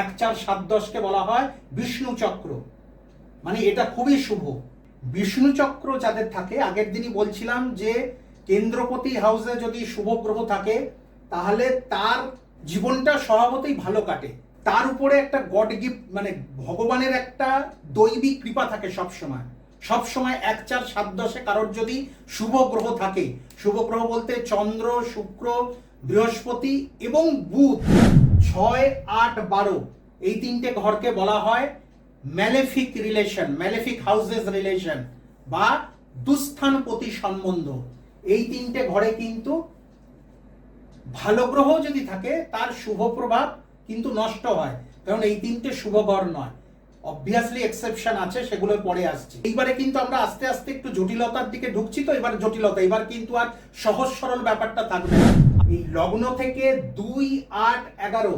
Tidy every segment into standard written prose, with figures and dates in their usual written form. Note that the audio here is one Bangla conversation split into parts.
1-4-7-10কে বলা হয় বিষ্ণু চক্র, মানে এটা খুবই শুভ। বিষ্ণু চক্র যাদের থাকে, আগের দিনই বলছিলাম যে কেন্দ্রপতি হাউসে যদি শুভ গ্রহ থাকে তাহলে তার জীবনটা স্বভাবতই ভালো কাটে। তার উপরে একটা গড গিফট, মানে ভগবানের একটা দৈবিক কৃপা থাকে সবসময়। 1-4-7-10-এ কারোর যদি শুভ গ্রহ থাকে, শুভ গ্রহ বলতে চন্দ্র, শুক্র, বৃহস্পতি এবং বুধ, 6-8-12 এই তিনটে ঘরকে বলা হয় malefic relation, malefic houses relation বা দুস্থানপতি সম্বন্ধ। এই তিনটে ঘরে কিন্তু ভালো গ্রহ যদি থাকে তার শুভ প্রভাব কিন্তু নষ্ট হয়, কারণ এই তিনটে শুভ ঘর নয়। অবভিয়াসলি এক্সেপশন আছে, সেগুলো পরে আসছে। এইবারে কিন্তু আমরা আস্তে আস্তে একটু জটিলতার দিকে ঢুকছি, তো এবার জটিলতা, এবার কিন্তু আর সহজ সরল ব্যাপারটা থাকবে না। এই লগ্ন থেকে 2-8-11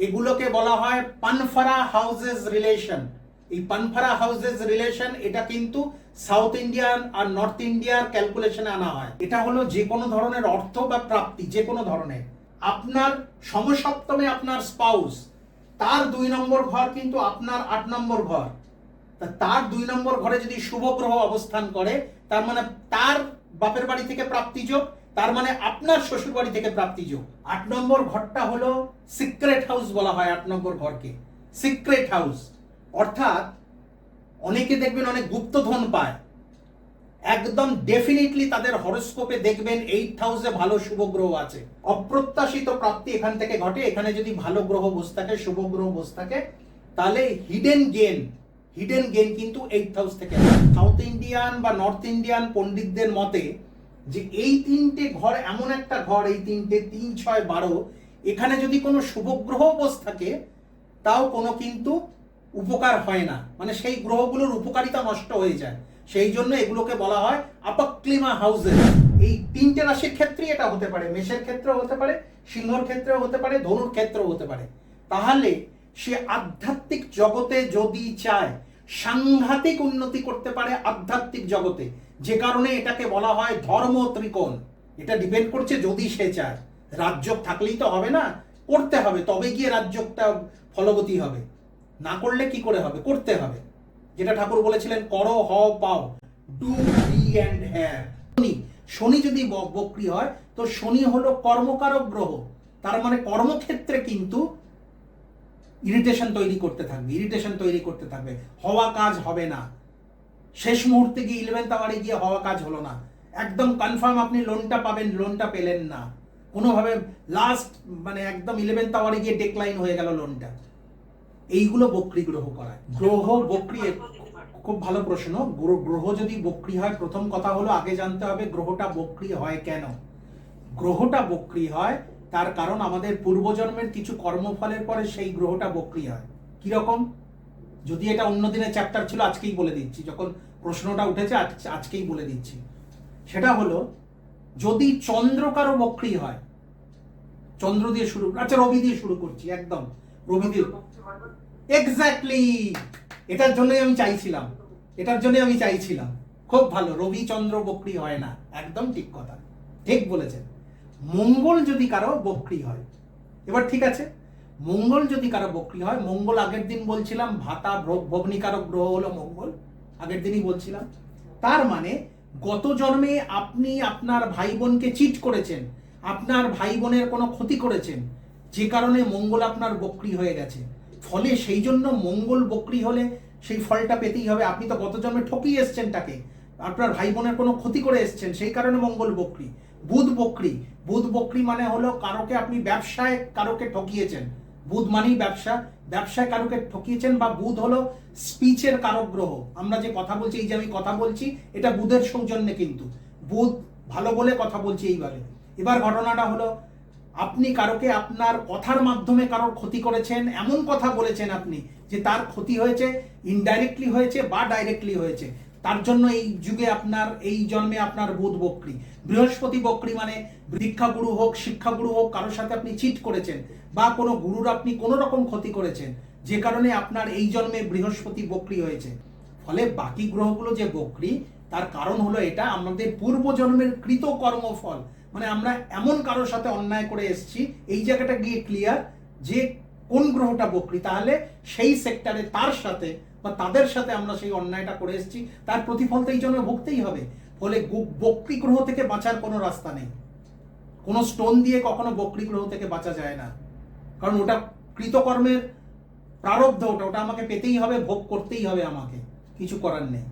এগুলোকে বলা হয় পানফারা হাউসেস রিলেশন। এই পানফারা হাউসেস রিলেশন এটা কিন্তু সাউথ ইন্ডিয়ান আর নর্থ ইন্ডিয়ার ক্যালকুলেশনে আনা হয়। এটা হলো যে কোনো ধরনের অর্থ বা প্রাপ্তি, যে কোনো ধরনের। আপনার সমসপ্তমে আপনার স্পাউস, তার 2 নম্বর ঘর কিন্তু আপনার 8 নম্বর ঘর। তার 2 নম্বর ঘরে যদি শুভ গ্রহ অবস্থান করে, তার মানে তার বাপের বাড়ি থেকে প্রাপ্তিযোগ, তার মানে আপনার শ্বশুর বাড়ি থেকে প্রাপ্তিযোগ। 8 নম্বর ঘরটা হলো সিক্রেট হাউস বলা হয়। 8 নম্বর ঘরকে সিক্রেট হাউস, অর্থাৎ অনেকে দেখবেন অনেক গুপ্তধন পায়, একদম ডেফিনেটলি তাদের হরোস্কোপে দেখবেন 8th হাউসে ভালো শুভ গ্রহ আছে। অপ্রত্যাশিত প্রাপ্তি এখান থেকে ঘটে। এখানে যদি ভালো গ্রহ বসে থাকে, শুভ গ্রহ বসে থাকে, তাহলে হিডেন গেন কিন্তু 8th হাউস থেকে। সাউথ ইন্ডিয়ান বা নর্থ ইন্ডিয়ান পণ্ডিতদের মতে যে এই তিনটে ঘর এমন একটা ঘর, এই তিনটে 3-6-12 এখানে যদি কোনো শুভ গ্রহ বসে থাকে তাও কোনো কিন্তু উপকার হয় না, মানে সেই গ্রহগুলোর উপকারিতা নষ্ট হয়ে যায়। সেই জন্য এগুলোকে বলা হয় আপক্লিমা হাউসেস। এই তিনটে রাশির ক্ষেত্রেই এটা হতে পারে, মেষের ক্ষেত্রেও হতে পারে, সিংহর ক্ষেত্রেও হতে পারে, ধনুর ক্ষেত্রেও হতে পারে। তাহলে সে আধ্যাত্মিক জগতে যদি চায়, সাংঘাতিক উন্নতি করতে পারে আধ্যাত্মিক জগতে, যে কারণে এটাকে বলা হয় ধর্ম ত্রিকোণ। এটা ডিপেন্ড করছে যদি সে চায়। রাজযোগ থাকলেই তো হবে না, করতে হবে, তবে গিয়ে রাজযোগটা ফলবতী হবে। না করলে কি করে হবে? করতে হবে। যেটা ঠাকুর বলেছিলেন, করো হও পাও, ডু বি অ্যান্ড হ্যাভ। শনি যদি বক্রী হয় তো শনি হলো কর্মকারক গ্রহ, তার মানে কর্মক্ষেত্রে কিন্তু ইরিটেশন তৈরি করতে থাকবে, হওয়া কাজ হবে না। শেষ মুহূর্তে গিয়ে 11th আওয়ারে গিয়ে হওয়া কাজ হলো না, একদম কনফার্ম আপনি লোনটা পাবেন, লোনটা পেলেন না, কোনোভাবে লাস্ট মানে একদম 11th আওয়ারে গিয়ে ডেক্লাইন হয়ে গেল লোনটা। এইগুলো বক্রী গ্রহ করায়। গ্রহ বক্রী, খুব ভালো প্রশ্ন। গ্রহ যদি বক্রী হয়, প্রথম কথা হলো আগে জানতে হবে গ্রহটা বক্রী হয় কেন। গ্রহটা বক্রী হয় তার কারণ আমাদের পূর্বজন্মের কিছু কর্মফলের পরে সেই গ্রহটা বক্রী হয়। কিরকম? যদি এটা অন্য দিনের চ্যাপ্টার ছিল, আজকেই বলে দিচ্ছি, যখন প্রশ্নটা উঠেছে আজকেই বলে দিচ্ছি। সেটা হলো যদি চন্দ্র কারো বক্রী হয়, চন্দ্র দিয়ে শুরু, আচ্ছা রবি দিয়ে শুরু করছি, একদম রবি দিয়ে, এক্স্যাক্টলি এটার জন্যই আমি চাইছিলাম। খুব ভালো, রবি চন্দ্র বক্রী হয় না, একদম ঠিক কথা, ঠিক বলেছেন। মঙ্গল যদি কারো বক্রী হয়, এবার ঠিক আছে, মঙ্গল যদি কারো বক্রী হয়, মঙ্গল আগের দিন বলছিলাম ভাতা ভগ্নিকারক গ্রহ হলো মঙ্গল, আগের দিনই বলছিলাম। তার মানে গত জন্মে আপনি আপনার ভাই বোনকে চিট করেছেন, আপনার ভাই বোনের কোনো ক্ষতি করেছেন, যে কারণে মঙ্গল আপনার বক্রী হয়ে গেছে। ফলে সেই জন্য মঙ্গল বক্রী হলে সেই ফলটা পেতেই হবে। আপনি তো গত জন্মে ঠকিয়ে এসছেন তাকে, আপনার ভাই বোনের কোনো ক্ষতি করে এসছেন, সেই কারণে মঙ্গল বক্রী। বুধ বক্রী মানে হলো কারোকে আপনি ব্যবসায় কারোকে ঠকিয়েছেন, বুধ মানেই ব্যবসায় কারোকে ঠকিয়েছেন। বা বুধ হলো স্পিচের কারক গ্রহ। আমরা যে কথা বলছি, এই যে আমি কথা বলছি, এটা বুধের সৌজন্যে, কিন্তু বুধ ভালো বলে কথা বলছি এইবারে। এবার ঘটনাটা হলো আপনি কারোকে আপনার কথার মাধ্যমে কারোর ক্ষতি করেছেন, এমন কথা বলেছেন আপনি যে তার ক্ষতি হয়েছে, ইনডাইরেক্টলি হয়েছে বা ডাইরেক্টলি হয়েছে। তার জন্য এই যুগে আপনার, এই জন্মে আপনার বুধ বক্রী। বৃহস্পতি বক্রী মানে দীক্ষাগুরু হোক, শিক্ষাগুরু হোক, কারোর সাথে আপনি চিট করেছেন বা কোনো গুরুর আপনি কোনো রকম ক্ষতি করেছেন, যে কারণে আপনার এই জন্মে বৃহস্পতি বক্রী হয়েছে। ফলে বাকি গ্রহগুলো যে বক্রী, তার কারণ হলো এটা আমাদের পূর্বজন্মের কৃত কর্মফল। মানে আমরা এমন কারোর সাথে অন্যায় করে এসেছি, এই জায়গাটা গিয়ে ক্লিয়ার যে কোন গ্রহটা বক্রী, তাহলে সেই সেক্টরে তার সাথে বা তাদের সাথে আমরা সেই অন্যায়টা করে এসেছি, তার প্রতিফল তো এই জন্য ভুগতেই হবে। ফলে বক্রী গ্রহ থেকে বাঁচার কোনো রাস্তা নেই। কোনো স্টোন দিয়ে কখনো বক্রী গ্রহ থেকে বাঁচা যায় না, কারণ ওটা কৃতকর্মের প্রারব্ধ, ওটা আমাকে পেতেই হবে, ভোগ করতেই হবে আমাকে, কিছু করার নেই।